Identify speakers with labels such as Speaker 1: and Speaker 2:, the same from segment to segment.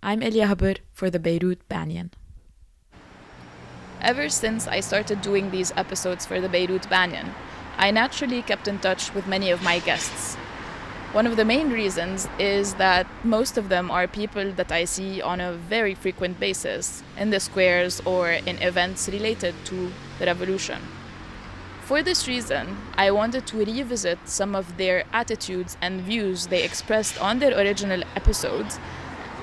Speaker 1: I'm Elia Haber for the Beirut Banyan.
Speaker 2: Ever since I started doing these episodes for the Beirut Banyan, I naturally kept in touch with many of my guests. One of the main reasons is that most of them are people that I see on a very frequent basis in the squares or in events related to the revolution. For this reason, I wanted to revisit some of their attitudes and views they expressed on their original episodes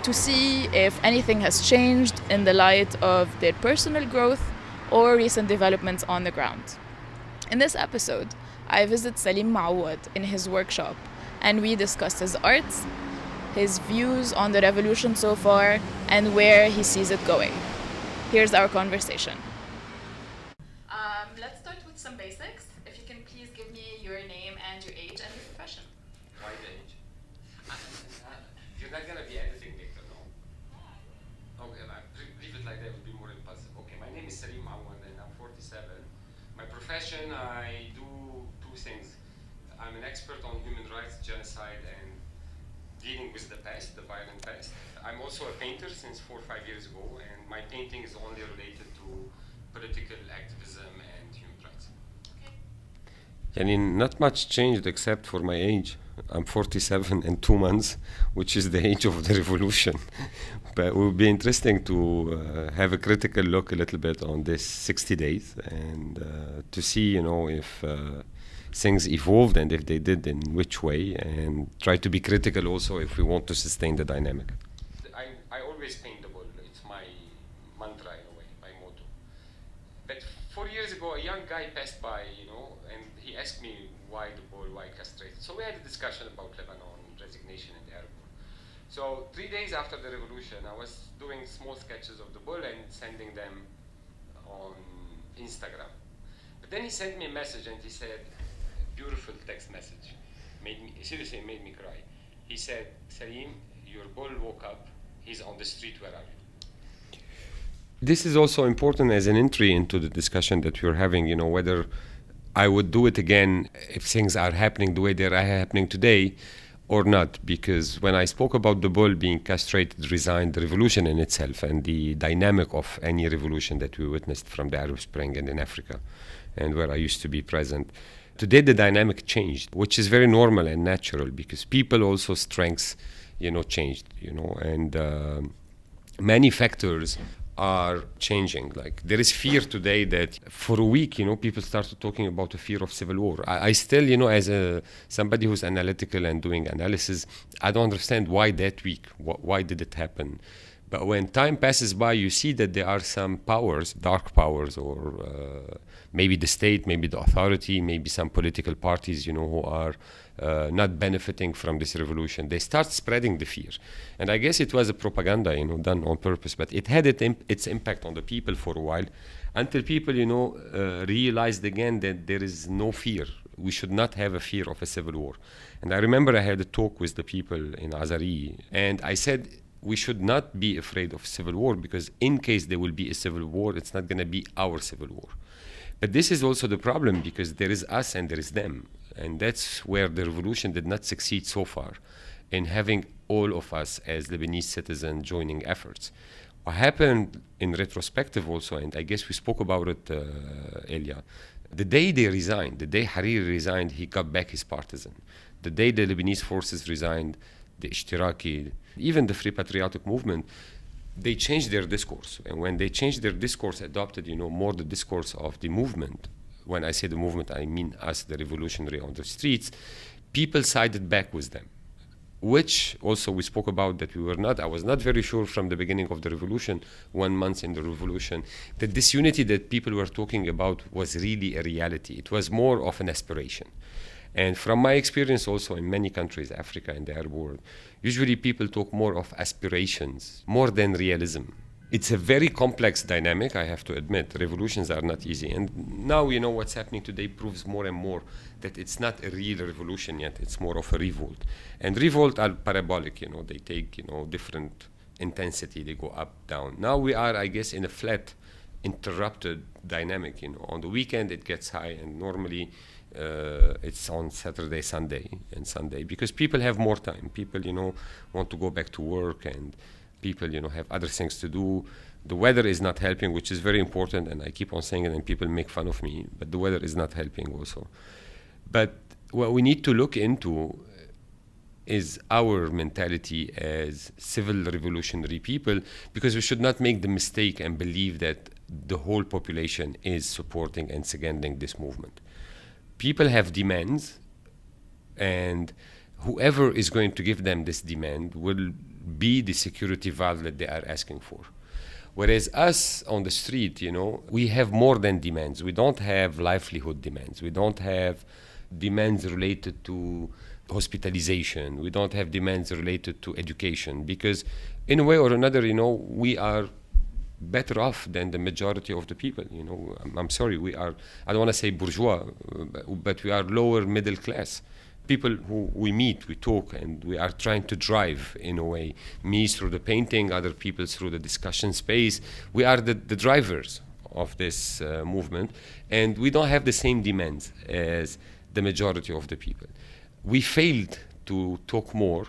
Speaker 2: to see if anything has changed in the light of their personal growth or recent developments on the ground. In this episode, I visit Selim Mawad in his workshop, and we discuss his art, his views on the revolution so far, and where he sees it going. Here's our conversation. Let's start with some basics. If you can please give me your name and your age and your profession.
Speaker 3: My age? You're not going to be editing later, no? Okay, leave it like that would be more impulsive. Okay, my name is Selim Mawad and I'm 47. My profession, I do two things. I'm an expert on human rights, genocide, and dealing with the past, the violent past. I'm also a painter since 4 or 5 years ago, and my painting is only related to political activism and human rights.
Speaker 2: Okay.
Speaker 4: Not much changed except for my age. I'm 47 and 2 months, which is the age of the revolution. But it would be interesting to have a critical look a little bit on this 60 days and to see, if things evolved and if they did, in which way, and try to be critical also if we want to sustain the dynamic.
Speaker 3: I always paint the bull. It's my mantra in a way, my motto. But 4 years ago, a young guy passed by, and he asked me why the bull, why castrated. So we had a discussion about Lebanon, resignation in the Arab War. So 3 days after the revolution, I was doing small sketches of the bull and sending them on Instagram. But then he sent me a message and he said, beautiful text message, seriously made me cry. He said, Salim, your bull woke up, he's on the street, where are you?
Speaker 4: This is also important as an entry into the discussion that we're having, whether I would do it again if things are happening the way they are happening today or not. Because when I spoke about the bull being castrated, resigned, the revolution in itself and the dynamic of any revolution that we witnessed from the Arab Spring and in Africa and where I used to be present, today the dynamic changed, which is very normal and natural because people also strengths, changed, and many factors are changing. Like there is fear today that for a week, people started talking about a fear of civil war. I still, as somebody who's analytical and doing analysis, I don't understand why that week, why did it happen? But when time passes by, you see that there are some powers, dark powers, or maybe the state, maybe the authority, maybe some political parties, who are not benefiting from this revolution. They start spreading the fear. And I guess it was a propaganda, done on purpose. But it had its impact on the people for a while until people, realized again that there is no fear. We should not have a fear of a civil war. And I remember I had a talk with the people in Azari, and I said, we should not be afraid of civil war because in case there will be a civil war, it's not going to be our civil war. But this is also the problem because there is us and there is them. And that's where the revolution did not succeed so far in having all of us as Lebanese citizens joining efforts. What happened in retrospective also, and I guess we spoke about it, Elia, the day they resigned, the day Hariri resigned, he got back his partisan. The day the Lebanese forces resigned, the Ishtiraki, even the Free Patriotic Movement, they changed their discourse. And when they changed their discourse, adopted, more the discourse of the movement. When I say the movement, I mean us, the revolutionary on the streets. People sided back with them, which also we spoke about that I was not very sure from the beginning of the revolution, 1 month in the revolution, that this unity that people were talking about was really a reality. It was more of an aspiration. And from my experience also in many countries, Africa and the Arab world, usually people talk more of aspirations, more than realism. It's a very complex dynamic, I have to admit. Revolutions are not easy. And now, what's happening today proves more and more that it's not a real revolution yet. It's more of a revolt. And revolt are parabolic, they take, different intensity. They go up, down. Now we are, I guess, in a flat, interrupted dynamic. On the weekend it gets high, and normally it's on Saturday, Sunday, because people have more time. People, want to go back to work, and People, have other things to do. The weather is not helping, which is very important, and I keep on saying it, and people make fun of me, but the weather is not helping also. But what we need to look into is our mentality as civil revolutionary people, because we should not make the mistake and believe that the whole population is supporting and seconding this movement. People have demands, and whoever is going to give them this demand will be the security valve that they are asking for. Whereas us on the street, we have more than demands. We don't have livelihood demands. We don't have demands related to hospitalization. We don't have demands related to education, because in a way or another, we are better off than the majority of the people. I'm sorry, I don't want to say bourgeois, but we are lower middle class. People who we meet, we talk, and we are trying to drive in a way. Me through the painting, other people through the discussion space. We are the drivers of this movement, and we don't have the same demands as the majority of the people. We failed to talk more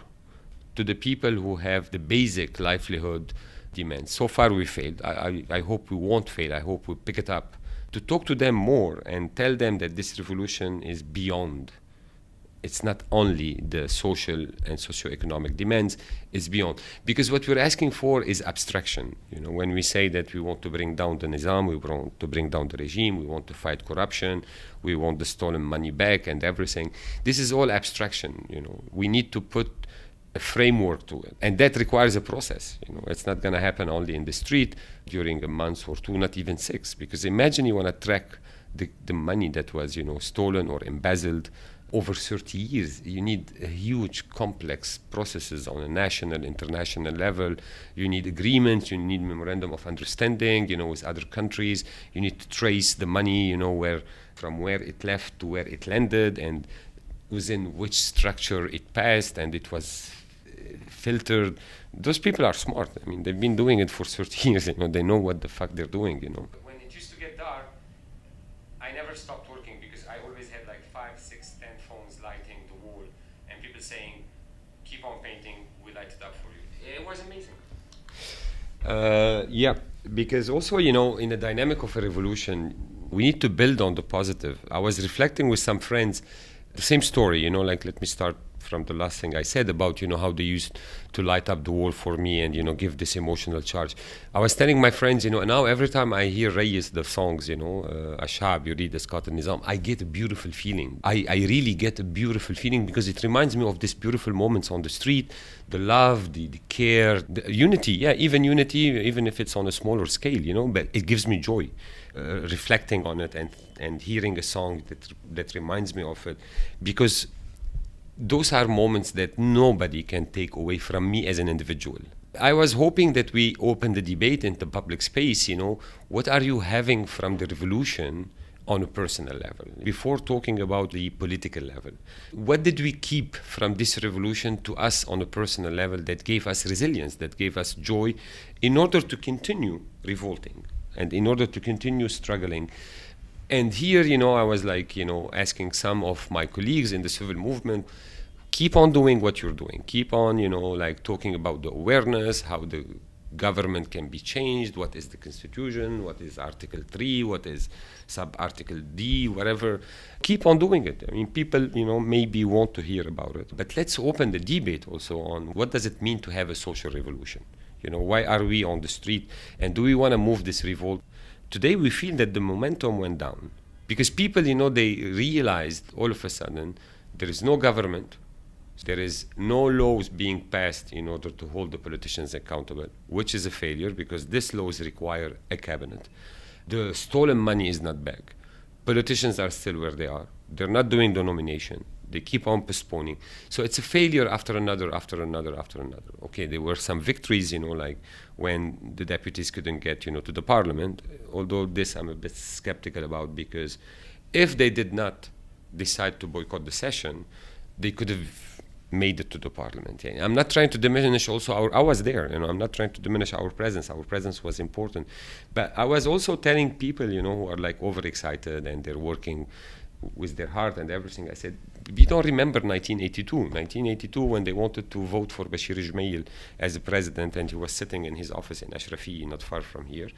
Speaker 4: to the people who have the basic livelihood demands. So far we failed. I hope we won't fail. I hope we pick it up to talk to them more and tell them that this revolution is beyond. It's not only the social and socio-economic demands, it's beyond. Because what we're asking for is abstraction. When we say that we want to bring down the Nizam, we want to bring down the regime, we want to fight corruption, we want the stolen money back and everything, this is all abstraction. We need to put a framework to it. And that requires a process. It's not going to happen only in the street during a month or two, not even 6. Because imagine you want to track the money that was, stolen or embezzled over 30 years. You need a huge complex processes on a national, international level. You need agreements, you need memorandum of understanding, with other countries. You need to trace the money, from where it left to where it landed, and within which structure it passed, and it was filtered. Those people are smart. They've been doing it for 30 years. They know what the fuck they're doing.
Speaker 3: When it used to get dark, I never stopped working, because I always had like 5, 6, 10 phones lighting the wall, and people saying, "Keep on painting, we light it up for you." It was amazing.
Speaker 4: Yeah, because also, in the dynamic of a revolution, we need to build on the positive. I was reflecting with some friends, the same story, let me start from the last thing I said about, how they used to light up the wall for me and, give this emotional charge. I was telling my friends, now every time I hear Reyes, the songs, Ashab, Yurid, Asqat al-Nizam, I get a beautiful feeling. I really get a beautiful feeling, because it reminds me of these beautiful moments on the street, the love, the care, the unity. Yeah, even unity, even if it's on a smaller scale, but it gives me joy. Reflecting on it and hearing a song that reminds me of it, because those are moments that nobody can take away from me as an individual. I was hoping that we open the debate into public space. What are you having from the revolution on a personal level, before talking about the political level? What did we keep from this revolution to us on a personal level that gave us resilience, that gave us joy, in order to continue revolting and in order to continue struggling? And here, I was asking some of my colleagues in the civil movement, keep on doing what you're doing. Keep on, talking about the awareness, how the government can be changed, what is the constitution, what is Article 3, what is sub-Article D, whatever. Keep on doing it. People, maybe want to hear about it. But let's open the debate also on what does it mean to have a social revolution? Why are we on the street? And do we want to move this revolt? Today we feel that the momentum went down, because people, they realized all of a sudden there is no government, there is no laws being passed in order to hold the politicians accountable, which is a failure, because these laws require a cabinet. The stolen money is not back. Politicians are still where they are. They're not doing the nomination. They keep on postponing. So it's a failure after another, after another, after another. Okay, there were some victories, like when the deputies couldn't get, to the parliament, although this I'm a bit skeptical about, because if they did not decide to boycott the session, they could have made it to the parliament. Yeah. I'm not trying to diminish also I was there, I'm not trying to diminish our presence. Our presence was important. But I was also telling people, who are overexcited and they're working with their heart and everything. I said, we don't remember 1982. 1982, when they wanted to vote for Bashir Jmail as a president, and he was sitting in his office in Ashrafi, not far from here.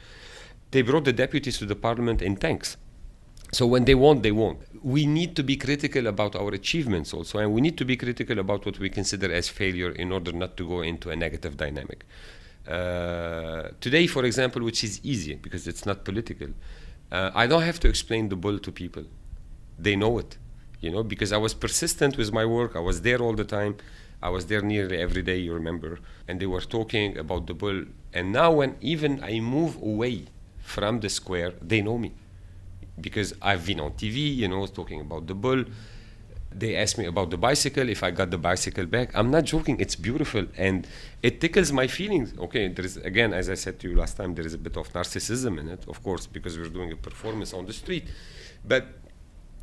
Speaker 4: They brought the deputies to the parliament in tanks. So when they won, they won. We need to be critical about our achievements also, and we need to be critical about what we consider as failure in order not to go into a negative dynamic. Today, for example, which is easy because it's not political, I don't have to explain the bull to people. They know it, because I was persistent with my work. I was there all the time. I was there nearly every day, you remember, and they were talking about the bull. And now when even I move away from the square, they know me because I've been on TV, talking about the bull. They asked me about the bicycle, if I got the bicycle back. I'm not joking, it's beautiful, and it tickles my feelings. Okay, there is, again, as I said to you last time, there is a bit of narcissism in it, of course, because we're doing a performance on the street. But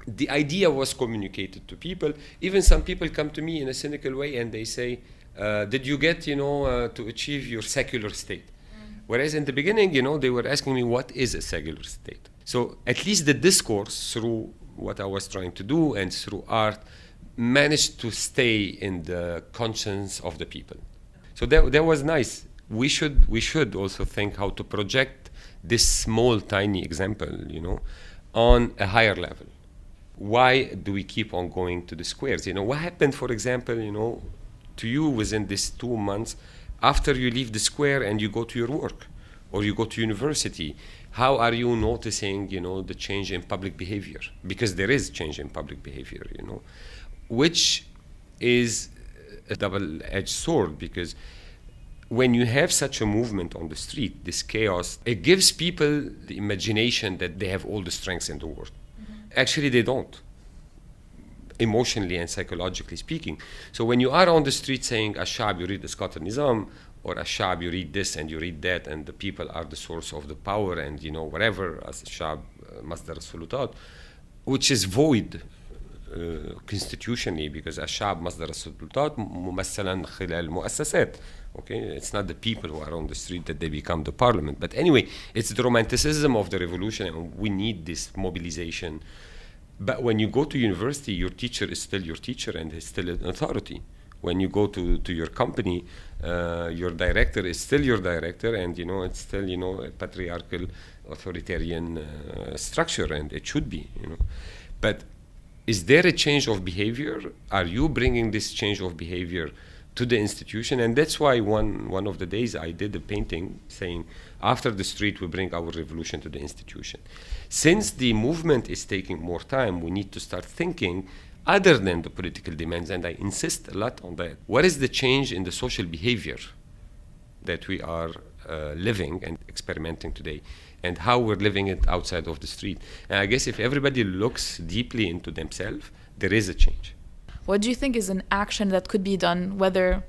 Speaker 4: the idea was communicated to people. Even some people come to me in a cynical way and they say, did you get, to achieve your secular state? Whereas in the beginning, they were asking me, what is a secular state? So at least the discourse through what I was trying to do and through art managed to stay in the conscience of the people. So that was nice. We should also think how to project this small, tiny example, on a higher level. Why do we keep on going to the squares? What happened, for example, to you within these 2 months after you leave the square and you go to your work or you go to university? How are you noticing, the change in public behavior? Because there is change in public behavior, which is a double-edged sword, because when you have such a movement on the street, this chaos, it gives people the imagination that they have all the strengths in the world. Actually, they don't, emotionally and psychologically speaking. So when you are on the street saying, Ashab, you read the Scott al-Nizam, or Ashab, you read this and you read that, and the people are the source of the power, and whatever, as Ashab, Masdar al-Sulutat, which is void constitutionally, because Ashab, Masdar al-Sulutat, mumassalan khilal muassasat. Okay, it's not the people who are on the street that they become the parliament. But anyway, it's the romanticism of the revolution, and we need this mobilization. But when you go to university, your teacher is still your teacher and is still an authority. When you go to your company, your director is still your director, and it's still a patriarchal, authoritarian structure, and it should be. But is there a change of behavior? Are you bringing this change of behavior to the institution? And that's why one of the days I did a painting saying, after the street, we bring our revolution to the institution. Since the movement is taking more time, we need to start thinking other than the political demands, and I insist a lot on that. What is the change in the social behavior that we are living and experimenting today, and how we're living it outside of the street? And I guess if everybody looks deeply into themselves, there is a change.
Speaker 2: What do you think is an action that could be done, whether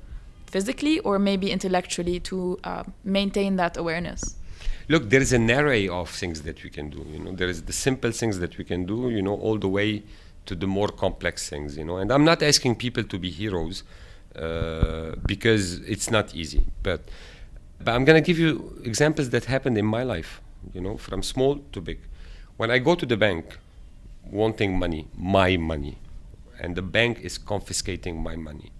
Speaker 2: physically or maybe intellectually, to maintain that awareness?
Speaker 4: Look, there is an array of things that we can do. There is the simple things that we can do, all the way to the more complex things, And I'm not asking people to be heroes because it's not easy. But I'm going to give you examples that happened in my life, from small to big. When I go to the bank wanting money, my money, and the bank is confiscating my money.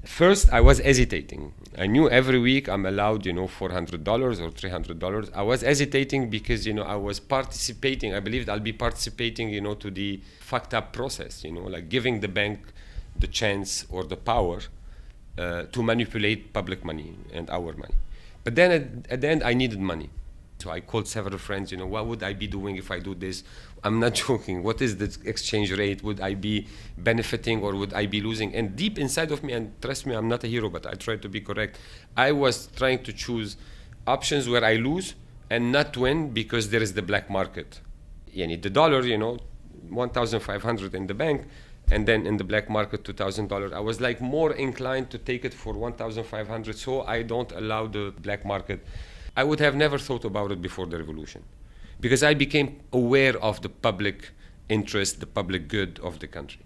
Speaker 4: First, I was hesitating. I knew every week I'm allowed, $400 or $300. I was hesitating because, I was participating. I believed I'll be participating, to the fucked up process, like giving the bank the chance or the power to manipulate public money and our money. But then at the end, I needed money. So I called several friends, what would I be doing if I do this? I'm not joking. What is the exchange rate? Would I be benefiting or would I be losing? And deep inside of me, and trust me, I'm not a hero, but I try to be correct. I was trying to choose options where I lose and not win because there is the black market. The dollar, 1,500 in the bank, and then in the black market, $2,000. I was like more inclined to take it for 1,500, so I don't allow the black market. I would have never thought about it before the revolution, because I became aware of the public interest, the public good of the country.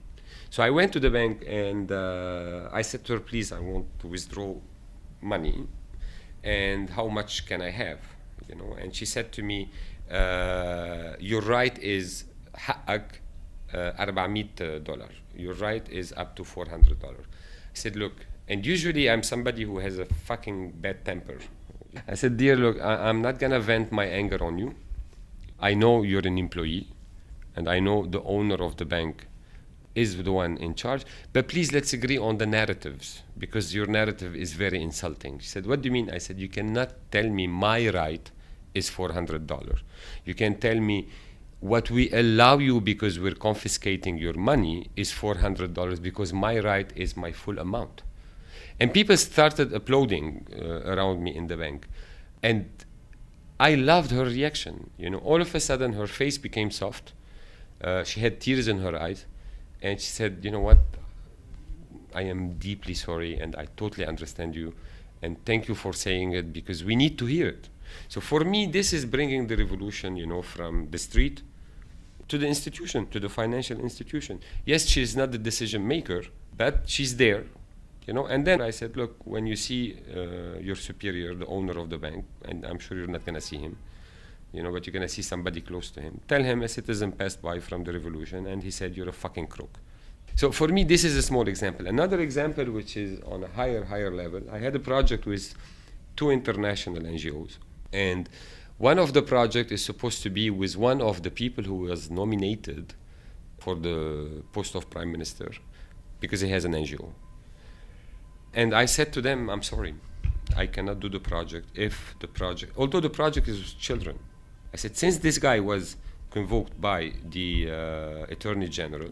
Speaker 4: So I went to the bank and I said to her, please, I want to withdraw money, and how much can I have? And she said to me, your right is حقك $400. Your right is up to $400. I said, look, and usually I'm somebody who has a fucking bad temper. I said, dear, look, I'm not gonna vent my anger on you. I know you're an employee, and I know the owner of the bank is the one in charge, but please let's agree on the narratives, because your narrative is very insulting. She said, what do you mean? I said, you cannot tell me my right is $400. You can tell me what we allow you because we're confiscating your money is $400 because my right is my full amount. And people started applauding around me in the bank. And I loved her reaction. You know, all of a sudden her face became soft. She had tears in her eyes. And she said, you know what, I am deeply sorry and I totally understand you. And thank you for saying it because we need to hear it. So for me, this is bringing the revolution, you know, from the street to the institution, to the financial institution. Yes, she is not the decision maker, but she's there, you know. And then I said, look, when you see your superior, the owner of the bank, and I'm sure you're not going to see him, you know, but you're going to see somebody close to him, tell him a citizen passed by from the revolution and he said, you're a fucking crook. So for me, this is a small example. Another example, which is on a higher level, I had a project with 2 international NGOs. And one of the projects is supposed to be with one of the people who was nominated for the post of prime minister because he has an NGO. And I said to them, I'm sorry, I cannot do the project if the project, although the project is with children. I said, since this guy was convoked by the Attorney General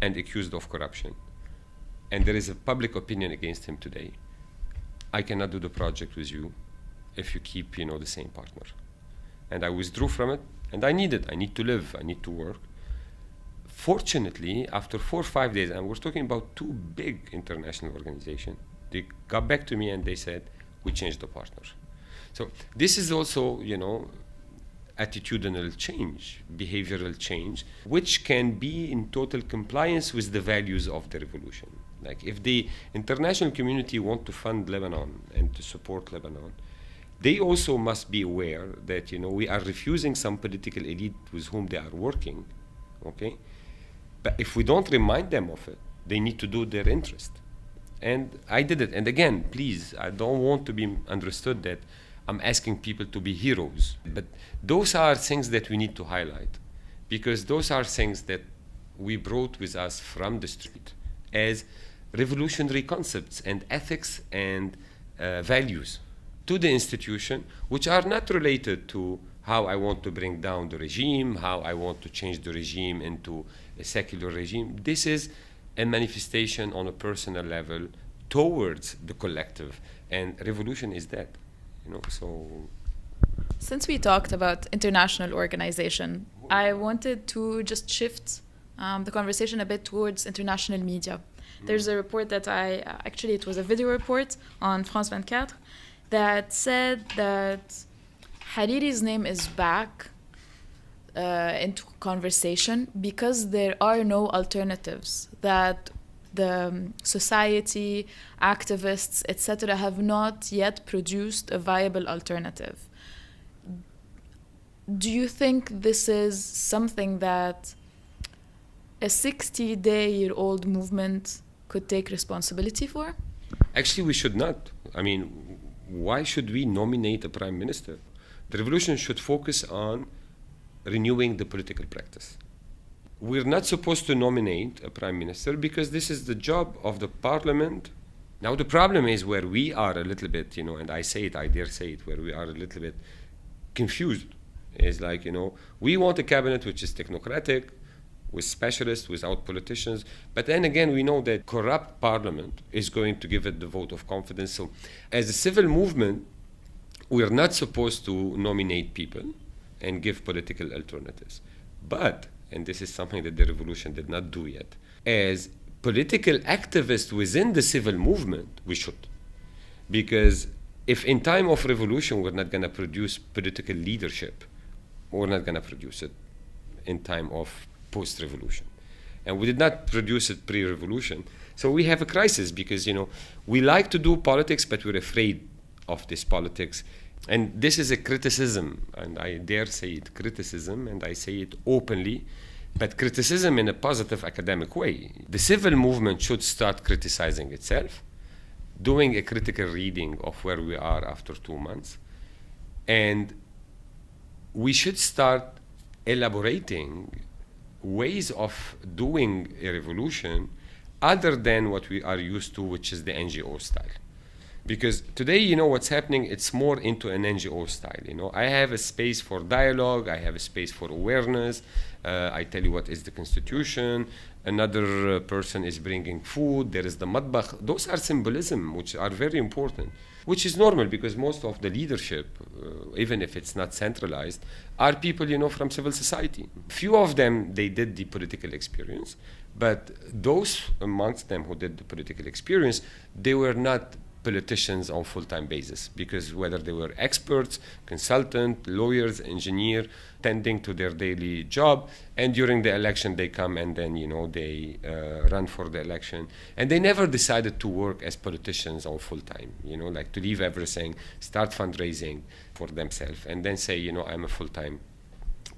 Speaker 4: and accused of corruption, and there is a public opinion against him today, I cannot do the project with you if you keep, you know, the same partner. And I withdrew from it, and I need it. I need to live. I need to work. Fortunately, after 4 or 5 days, and we're talking about 2 big international organizations, they got back to me and they said, we changed the partner. So this is also, you know, attitudinal change, behavioral change, which can be in total compliance with the values of the revolution. Like if the international community want to fund Lebanon and to support Lebanon, they also must be aware that, you know, we are refusing some political elite with whom they are working, okay? But if we don't remind them of it, they need to do their interest. And I did it. And again, please, I don't want to be understood that I'm asking people to be heroes. But those are things that we need to highlight, because those are things that we brought with us from the street as revolutionary concepts and ethics and values to the institution, which are not related to how I want to bring down the regime, how I want to change the regime into a secular regime. This is a manifestation on a personal level towards the collective, and revolution is that, you know. So,
Speaker 2: since we talked about international organization, I wanted to just shift the conversation a bit towards international media. There's a report that actually it was a video report on France 24 that said that Hariri's name is back into conversation because there are no alternatives, that the society, activists, etc. have not yet produced a viable alternative. Do you think this is something that a 60-day-old movement could take responsibility for?
Speaker 4: Actually, we should not. I mean, why should we nominate a prime minister? The revolution should focus on renewing the political practice. We're not supposed to nominate a prime minister because this is the job of the parliament. Now, the problem is where we are a little bit, you know, and I dare say it, where we are a little bit confused. Is like, you know, we want a cabinet which is technocratic, with specialists, without politicians. But then again, we know that corrupt parliament is going to give it the vote of confidence. So as a civil movement, we're not supposed to nominate people and give political alternatives. But, and this is something that the revolution did not do yet, as political activists within the civil movement, we should. Because if in time of revolution we're not going to produce political leadership, we're not going to produce it in time of post-revolution. And we did not produce it pre-revolution. So we have a crisis because, you know, we like to do politics, but we're afraid of this politics. And this is a criticism, and I dare say it, criticism, and I say it openly, but criticism in a positive academic way. The civil movement should start criticizing itself, doing a critical reading of where we are after 2 months, and we should start elaborating ways of doing a revolution other than what we are used to, which is the NGO style. Because today, you know, what's happening, it's more into an NGO style. You know, I have a space for dialogue, I have a space for awareness, I tell you what is the constitution, another person is bringing food, there is the matbakh. Those are symbolism, which are very important, which is normal because most of the leadership, even if it's not centralized, are people, you know, from civil society. Few of them, they did the political experience, but those amongst them who did the political experience, they were not politicians on full-time basis, because whether they were experts, consultant, lawyers, engineer, tending to their daily job, and during the election they come and then, you know, they run for the election, and they never decided to work as politicians on full-time, you know, like to leave everything, start fundraising for themselves, and then say, you know, I'm a full-time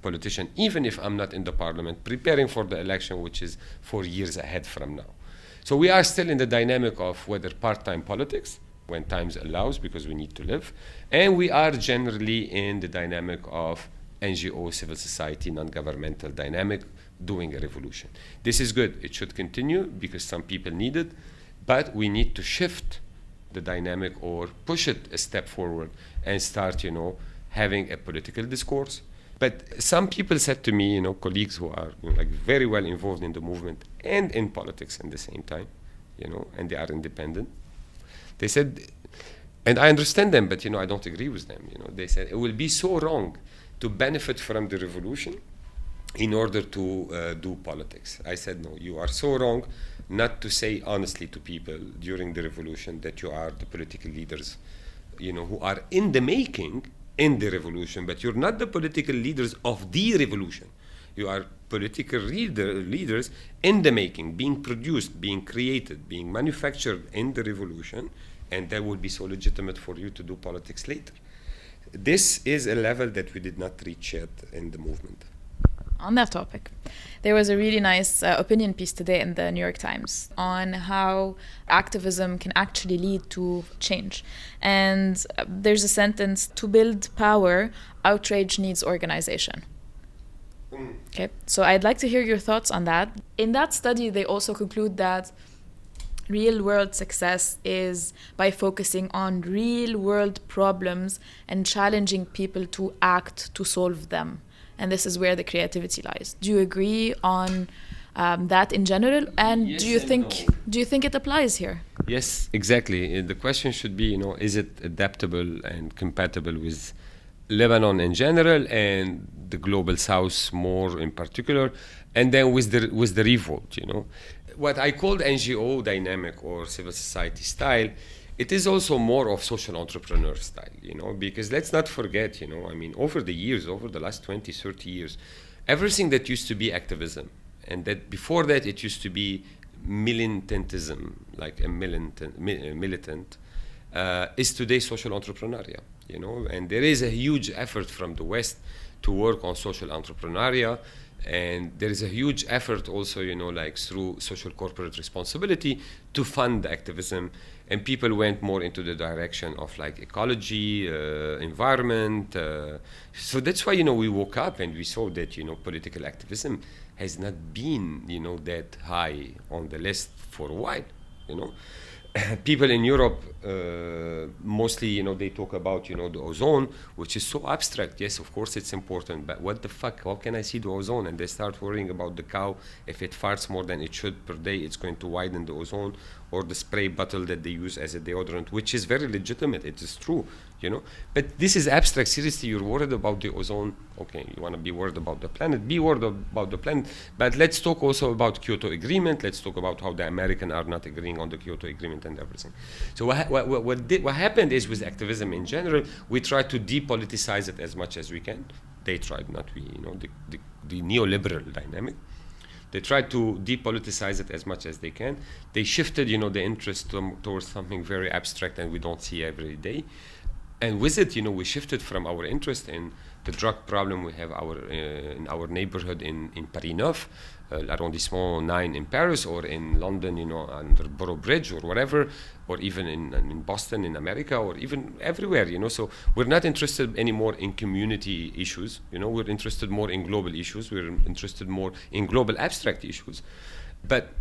Speaker 4: politician, even if I'm not in the parliament, preparing for the election, which is 4 years ahead from now. So we are still in the dynamic of whether part-time politics, when times allows, because we need to live, and we are generally in the dynamic of NGO, civil society, non-governmental dynamic, doing a revolution. This is good. It should continue because some people need it, but we need to shift the dynamic or push it a step forward and start, you know, having a political discourse. But some people said to me, you know, colleagues who are, you know, like very well involved in the movement and in politics at the same time, you know, and they are independent. They said, and I understand them, but, you know, I don't agree with them. You know, they said it will be so wrong to benefit from the revolution in order to do politics. I said, no, you are so wrong not to say honestly to people during the revolution that you are the political leaders, you know, who are in the making in the revolution, but you're not the political leaders of the revolution. You are political leaders in the making, being produced, being created, being manufactured in the revolution, and that would be so legitimate for you to do politics later. This is a level that we did not reach yet in the movement.
Speaker 2: On that topic, there was a really nice opinion piece today in the New York Times on how activism can actually lead to change. And there's a sentence, to build power, outrage needs organization. Okay, so I'd like to hear your thoughts on that. In that study, they also conclude that real-world success is by focusing on real-world problems and challenging people to act to solve them. And this is where the creativity lies. Do you agree on that in general? And
Speaker 4: Yes,
Speaker 2: do you think it applies here?
Speaker 4: Yes, exactly. The question should be, you know, is it adaptable and compatible with Lebanon in general and the global South more in particular, and then with the revolt, you know. What I called NGO dynamic or civil society style, it is also more of social entrepreneur style, you know, because let's not forget, you know, I mean, over the years, over the last 20, 30 years, everything that used to be activism, and that before that it used to be militantism, like a militant, is today social entrepreneurial, you know, and there is a huge effort from the West to work on social entrepreneurial, and there is a huge effort also, you know, like through social corporate responsibility to fund activism, and people went more into the direction of like ecology, environment. So that's why, you know, we woke up and we saw that, you know, political activism has not been, you know, that high on the list for a while, you know. People in Europe, mostly, you know, they talk about, you know, the ozone, which is so abstract. Yes, of course it's important, but what the fuck, how can I see the ozone? And they start worrying about the cow. If it farts more than it should per day, it's going to widen the ozone, or the spray bottle that they use as a deodorant, which is very legitimate, it is true, you know. But this is abstract. Seriously, you're worried about the ozone. Okay, you want to be worried about the planet, be worried about the planet. But let's talk also about Kyoto Agreement. Let's talk about how the Americans are not agreeing on the Kyoto Agreement and everything. So what happened is, with activism in general, we try to depoliticize it as much as we can. They tried, not we, you know, the neoliberal dynamic. They tried to depoliticize it as much as they can. They shifted, you know, the interest towards something very abstract and we don't see every day. And with it, we shifted from our interest in the drug problem we have in our neighborhood in Paris Neuf, l'arrondissement 9 in Paris, or in London, under Borough Bridge or whatever, or even in Boston in America, or even everywhere, So we're not interested anymore in community issues, We're interested more in global issues. We're interested more in global abstract issues. But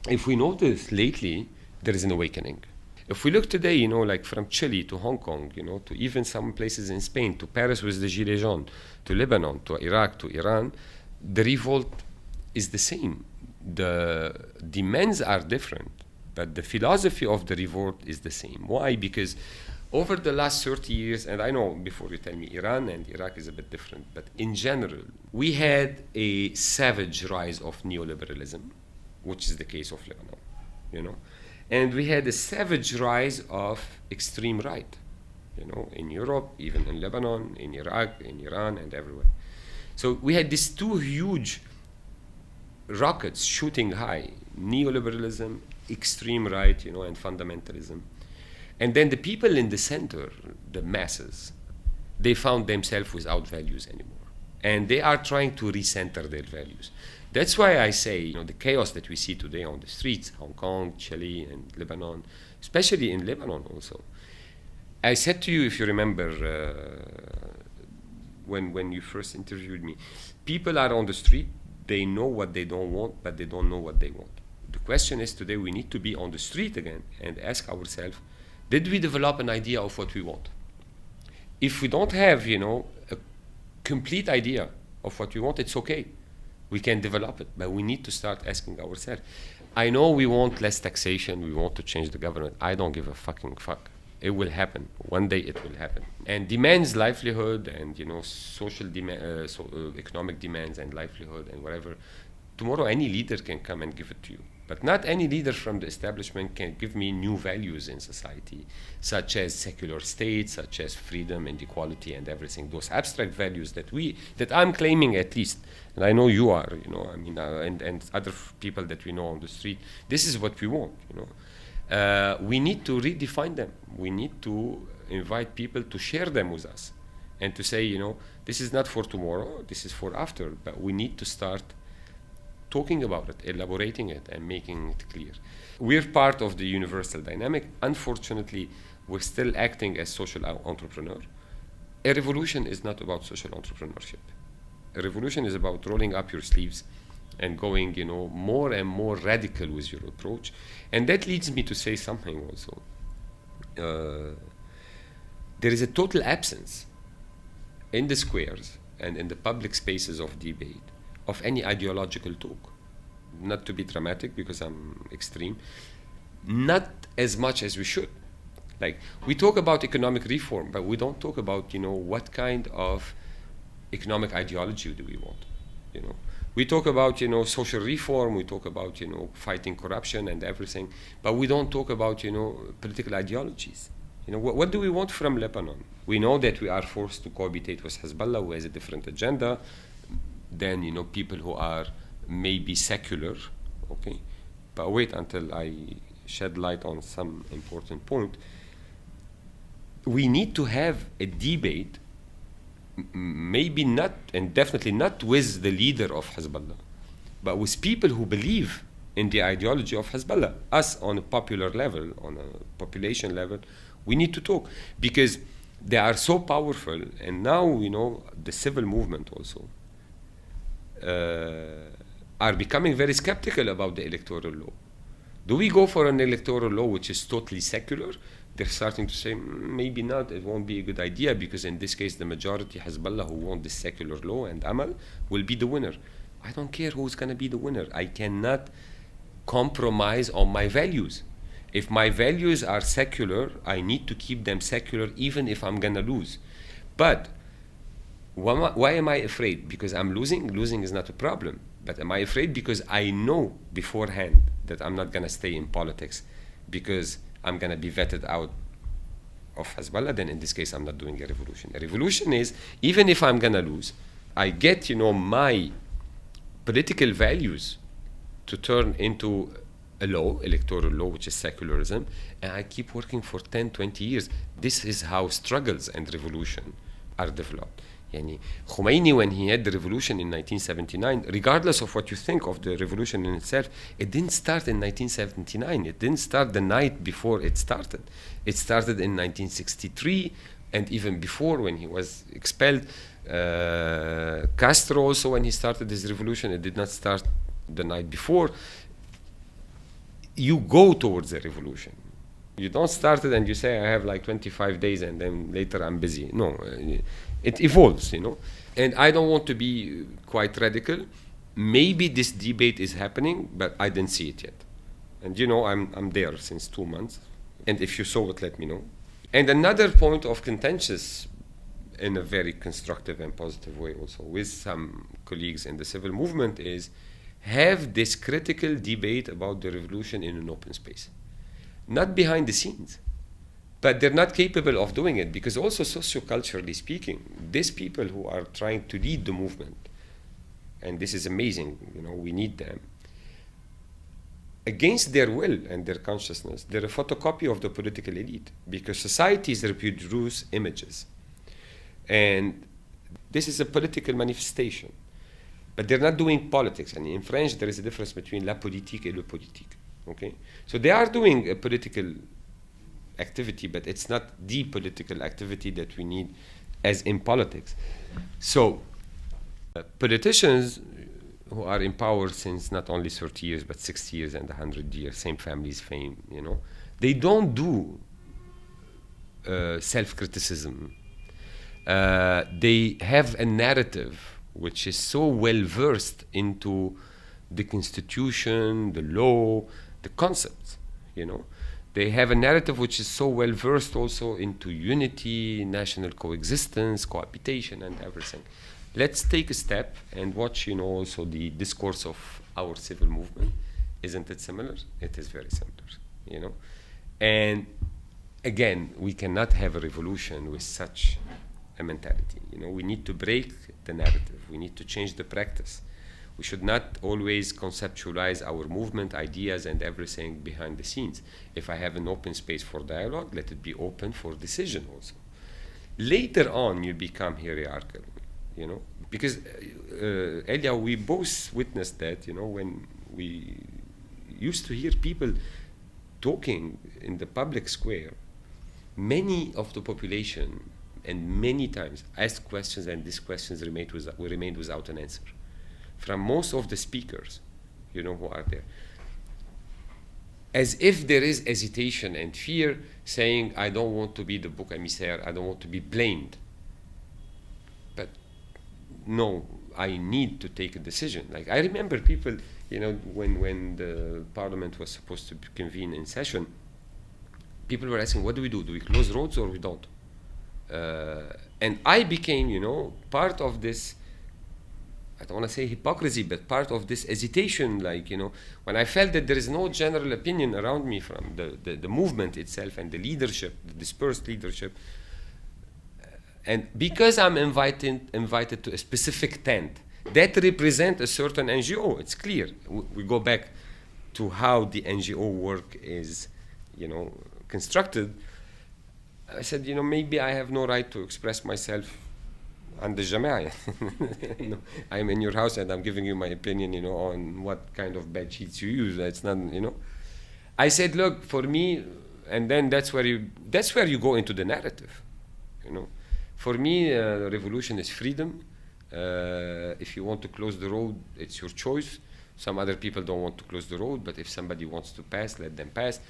Speaker 4: if we notice lately, there is an awakening. If we look today, like from Chile to Hong Kong, to even some places in Spain, to Paris with the Gilets jaunes, to Lebanon, to Iraq, to Iran, the revolt is the same. The demands are different, but the philosophy of the revolt is the same. Why? Because over the last 30 years, and I know before you tell me Iran and Iraq is a bit different, but in general, we had a savage rise of neoliberalism, which is the case of Lebanon, And we had a savage rise of extreme right, in Europe, even in Lebanon, in Iraq, in Iran, and everywhere. So we had these two huge rockets shooting high, neoliberalism, extreme right, and fundamentalism. And then the people in the center, the masses, they found themselves without values anymore. And they are trying to recenter their values. That's why I say, the chaos that we see today on the streets, Hong Kong, Chile, and Lebanon, especially in Lebanon also. I said to you, if you remember, when you first interviewed me, people are on the street, they know what they don't want, but they don't know what they want. The question is today we need to be on the street again and ask ourselves, did we develop an idea of what we want? If we don't have, a complete idea of what we want, it's okay. We can develop it, but we need to start asking ourselves. I know we want less taxation, we want to change the government. I don't give a fucking fuck. It will happen. One day it will happen. And demands livelihood and, social economic demands and livelihood and whatever. Tomorrow any leader can come and give it to you. But not any leader from the establishment can give me new values in society, such as secular state, such as freedom and equality and everything. Those abstract values that I'm claiming at least, and I know you are, and other people that we know on the street. This is what we want, We need to redefine them. We need to invite people to share them with us, and to say, this is not for tomorrow. This is for after. But we need to start talking about it, elaborating it, and making it clear. We're part of the universal dynamic. Unfortunately, we're still acting as social entrepreneur. A revolution is not about social entrepreneurship. A revolution is about rolling up your sleeves and going, more and more radical with your approach. And that leads me to say something also. There is a total absence in the squares and in the public spaces of debate of any ideological talk. Not to be dramatic, because I'm extreme, not as much as we should. Like, we talk about economic reform, but we don't talk about, what kind of economic ideology do we want, We talk about, social reform, we talk about, fighting corruption and everything, but we don't talk about, political ideologies. What do we want from Lebanon? We know that we are forced to cohabitate with Hezbollah, who has a different agenda than, people who are maybe secular, okay? But wait until I shed light on some important point. We need to have a debate, maybe not, and definitely not with the leader of Hezbollah, but with people who believe in the ideology of Hezbollah. Us, on a popular level, on a population level, we need to talk, because they are so powerful. And now, the civil movement also are becoming very skeptical about the electoral law. Do we go for an electoral law which is totally secular? They're starting to say, maybe not, it won't be a good idea, because in this case, the majority, Hezbollah, who want the secular law, and Amal, will be the winner. I don't care who's going to be the winner. I cannot compromise on my values. If my values are secular, I need to keep them secular, even if I'm going to lose. But why am I afraid? Because I'm losing? Losing is not a problem. But am I afraid because I know beforehand that I'm not going to stay in politics because I'm going to be vetted out of Hezbollah? Then in this case, I'm not doing a revolution. A revolution is, even if I'm going to lose, I get, my political values to turn into a law, electoral law, which is secularism, and I keep working for 10, 20 years. This is how struggles and revolution are developed. Yani, Khomeini, when he had the revolution in 1979, regardless of what you think of the revolution in itself, it didn't start in 1979. It didn't start the night before it started. It started in 1963, and even before, when he was expelled. Castro also, when he started his revolution, it did not start the night before. You go towards a revolution. You don't start it and you say, I have like 25 days and then later I'm busy. No, it evolves, you know. And I don't want to be quite radical. Maybe this debate is happening, but I didn't see it yet. And you know, I'm there since 2 months. And if you saw it, let me know. And another point of contentious, in a very constructive and positive way also, with some colleagues in the civil movement, is have this critical debate about the revolution in an open space. Not behind the scenes, but they're not capable of doing it, because also socioculturally speaking, these people who are trying to lead the movement, and this is amazing, you know, we need them, against their will and their consciousness, they're a photocopy of the political elite, because societies reproduce images. And this is a political manifestation. But they're not doing politics. And in French, there is a difference between la politique et le politique. Okay? So they are doing a political activity, but it's not the political activity that we need as in politics. So politicians who are in power since not only 30 years, but 60 years and 100 years, same families, fame, you know, they don't do self-criticism. They have a narrative which is so well versed into the constitution, the law, the concepts, you know. They have a narrative which is so well versed also into unity, national coexistence, cohabitation, and everything. Let's take a step and watch, you know, also the discourse of our civil movement. Isn't it similar? It is very similar, you know. And again, we cannot have a revolution with such a mentality. You know, we need to break the narrative. We need to change the practice. We should not always conceptualize our movement, ideas, and everything behind the scenes. If I have an open space for dialogue, let it be open for decision also. Later on, you become hierarchical, you know, because Elia, we both witnessed that, you know, when we used to hear people talking in the public square, many of the population and many times asked questions, and these questions remained without an answer from most of the speakers, you know, who are there. As if there is hesitation and fear, saying, I don't want to be the bouc émissaire, I don't want to be blamed. But no, I need to take a decision. Like, I remember people, you know, when the parliament was supposed to convene in session, people were asking, what do we do? Do we close roads or we don't? And I became, you know, part of this, I don't want to say hypocrisy, but part of this hesitation, like, you know, when I felt that there is no general opinion around me from the movement itself and the leadership, the dispersed leadership. And because I'm invited to a specific tent that represent a certain NGO, it's clear. We go back to how the NGO work is, you know, constructed. I said, you know, maybe I have no right to express myself on the Jama'ah. You know, I'm in your house and I'm giving you my opinion, you know, on what kind of bed sheets you use. It's not, you know. I said, look, for me, and then that's where you go into the narrative, you know. For me, revolution is freedom. If you want to close the road, it's your choice. Some other people don't want to close the road, but if somebody wants to pass, let them pass.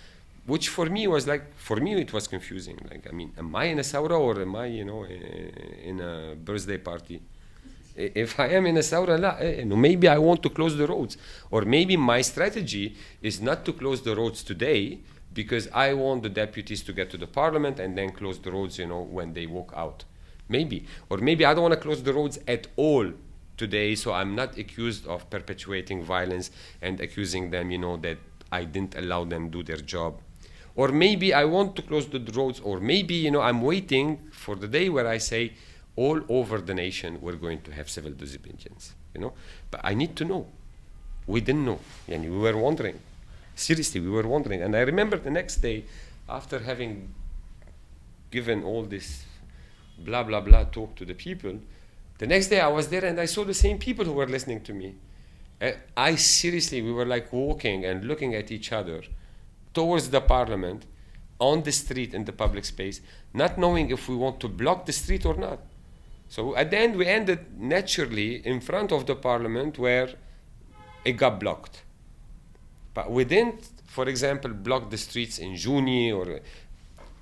Speaker 4: Which for me was like, for me it was confusing. Like, I mean, am I in a Saura or am I, you know, in a birthday party? If I am in a Saura, maybe I want to close the roads. Or maybe my strategy is not to close the roads today because I want the deputies to get to the parliament and then close the roads, you know, when they walk out. Maybe. Or maybe I don't want to close the roads at all today, so I'm not accused of perpetuating violence and accusing them, you know, that I didn't allow them to do their job. Or maybe I want to close the roads, or maybe, you know, I'm waiting for the day where I say, all over the nation, we're going to have civil disobedience, you know. But I need to know. We didn't know, and we were wondering. Seriously, we were wondering. And I remember the next day, after having given all this blah, blah, blah talk to the people, the next day I was there and I saw the same people who were listening to me. I seriously, we were like walking and looking at each other towards the parliament, on the street, in the public space, not knowing if we want to block the street or not. So at the end, we ended naturally in front of the parliament where it got blocked. But we didn't, for example, block the streets in Juni or...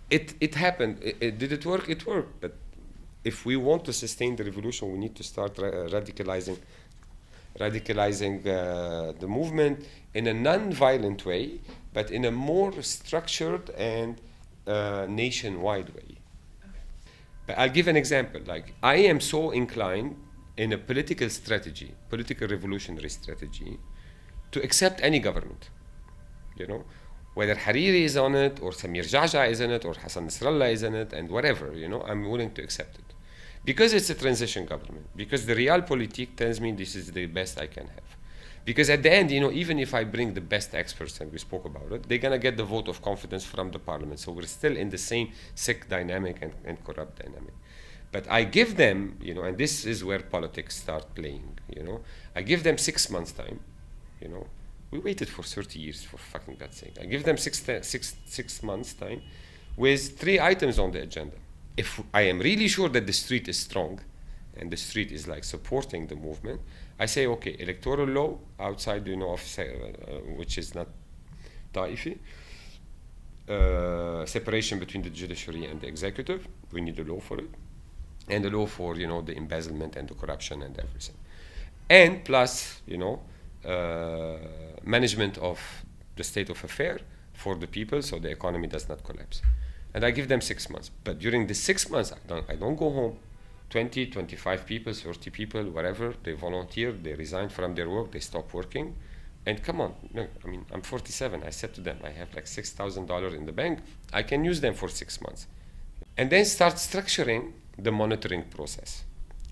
Speaker 4: It happened. Did it work? It worked. But if we want to sustain the revolution, we need to start radicalizing the movement in a non-violent way, but in a more structured and nationwide way. Okay. But I'll give an example. Like, I am so inclined in a political strategy, political revolutionary strategy, to accept any government, you know, whether Hariri is on it, or Samir Jaja is in it, or Hassan Nasrallah is in it, and whatever, you know, I'm willing to accept it. Because it's a transition government, because the realpolitik tells me this is the best I can have. Because at the end, you know, even if I bring the best experts, and we spoke about it, they're gonna get the vote of confidence from the parliament. So we're still in the same sick dynamic and corrupt dynamic. But I give them, you know, and this is where politics start playing, you know, I give them 6 months time, you know. We waited for 30 years, for fucking God's sake. I give them six months time with 3 items on the agenda. If I am really sure that the street is strong and the street is like supporting the movement, I say, okay, electoral law outside, you know, of which is not Taifi, separation between the judiciary and the executive, we need a law for it, and a law for, you know, the embezzlement and the corruption and everything. And plus, you know, management of the state of affair for the people so the economy does not collapse. And I give them 6 months. But during the 6 months, I don't go home. 20, 25 people, 30 people, whatever, they volunteer, they resign from their work, they stop working. And come on, no, I mean, I'm 47. I said to them, I have like $6,000 in the bank. I can use them for 6 months. And then start structuring the monitoring process.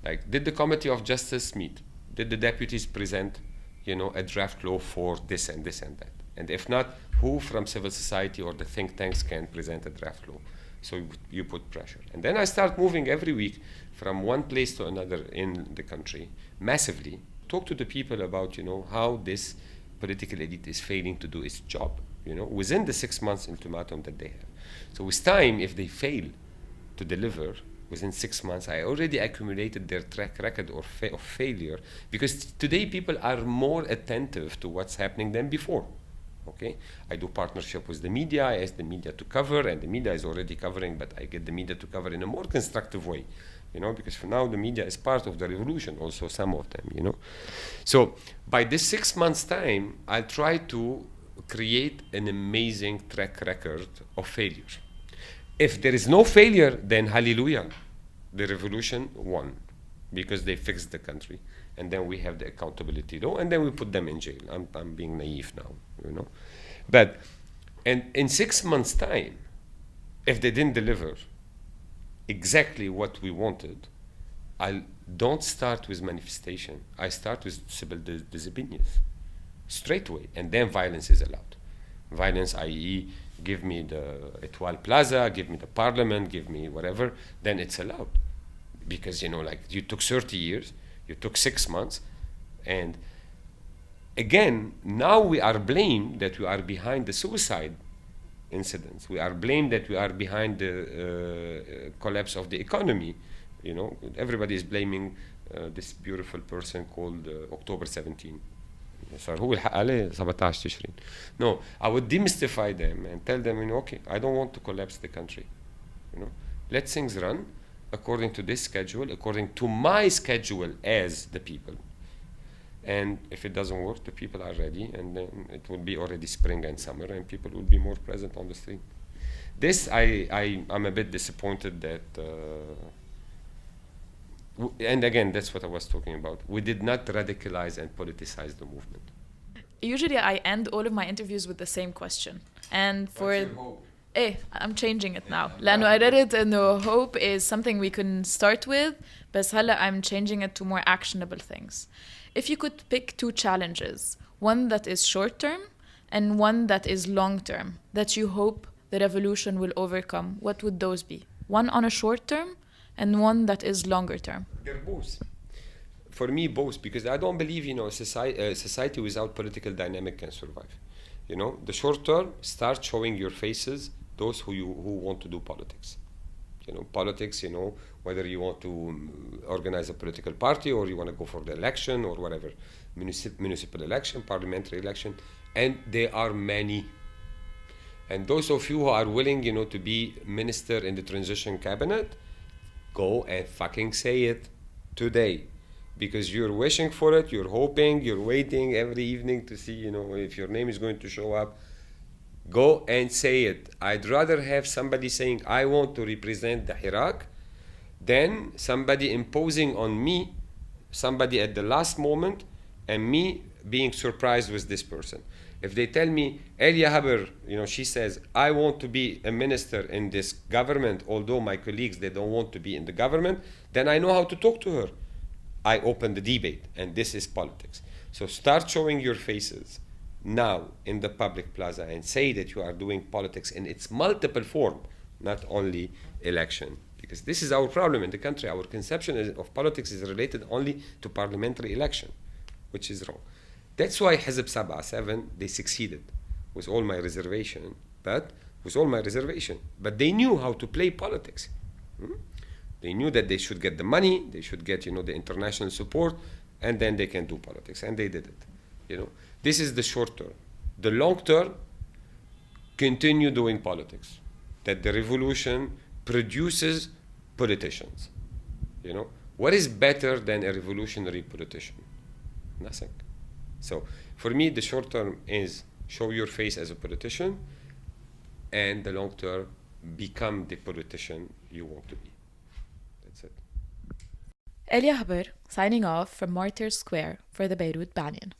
Speaker 4: Like, did the Committee of Justice meet? Did the deputies present, you know, a draft law for this and this and that? And if not, who from civil society or the think tanks can present a draft law? So you put pressure. And then I start moving every week from one place to another in the country, massively, talk to the people about, you know, how this political elite is failing to do its job, you know, within the 6 months ultimatum that they have. So with time, if they fail to deliver within 6 months, I already accumulated their track record of failure, because today people are more attentive to what's happening than before. Okay, I do partnership with the media. I ask the media to cover, and the media is already covering, but I get the media to cover in a more constructive way, you know, because for now the media is part of the revolution, also some of them, you know. So by this 6 months time, I'll try to create an amazing track record of failure. If there is no failure, then hallelujah, the revolution won, because they fixed the country. And then we have the accountability law, and then we put them in jail. I'm being naive now, you know. But and in 6 months' time, if they didn't deliver exactly what we wanted, I don't start with manifestation. I start with civil disobedience, straight away. And then violence is allowed. Violence, i.e., give me the Etoile Plaza, give me the parliament, give me whatever, then it's allowed. Because, you know, like, you took 30 years, you took 6 months, and again, now we are blamed that we are behind the suicide incidents. We are blamed that we are behind the collapse of the economy. You know, everybody is blaming this beautiful person called October 17. صار هو الحق عليه 17 تشرين. No, I would demystify them and tell them, you know, okay, I don't want to collapse the country. You know, let things run according to this schedule, according to my schedule as the people. And if it doesn't work, the people are ready, and then it will be already spring and summer, and people will be more present on the street. This, I'm a bit disappointed that, and again, that's what I was talking about. We did not radicalize and politicize the movement.
Speaker 2: Usually I end all of my interviews with the same question. And for...
Speaker 4: What's your hope?
Speaker 2: I'm changing it now. لأنه I read it and hope is something we can start with, بس هلا I'm changing it to more actionable things. If you could pick 2 challenges, one that is short term and one that is long-term, that you hope the revolution will overcome, what would those be? One on a short term and one that is longer term.
Speaker 4: They're both. For me, both, because I don't believe, society without political dynamic can survive. The short term, start showing your faces, those who want to do politics. Politics, whether you want to organize a political party or you want to go for the election or whatever, municipal election, parliamentary election, and there are many. And those of you who are willing, to be minister in the transition cabinet, go and fucking say it today. Because you're wishing for it, you're hoping, you're waiting every evening to see, if your name is going to show up. Go and say it. I'd rather have somebody saying, I want to represent the Iraq, than somebody imposing on me, somebody at the last moment, and me being surprised with this person. If they tell me, Elia Haber, she says, I want to be a minister in this government, although my colleagues, they don't want to be in the government, then I know how to talk to her. I open the debate, and this is politics. So start showing your faces now in the public plaza and say that you are doing politics in its multiple form, not only election. Because this is our problem in the country. Our conception of politics is related only to parliamentary election, which is wrong. That's why Hizb 77, they succeeded with all my reservation, but they knew how to play politics. They knew that they should get the money, they should get, the international support, and then they can do politics, and they did it. This is the short term. The long term, continue doing politics. That the revolution produces politicians. What is better than a revolutionary politician? Nothing. So for me, the short term is show your face as a politician, and the long term, become the politician you want to be. That's it.
Speaker 1: Elia Haber, signing off from Martyrs Square for the Beirut Banyan.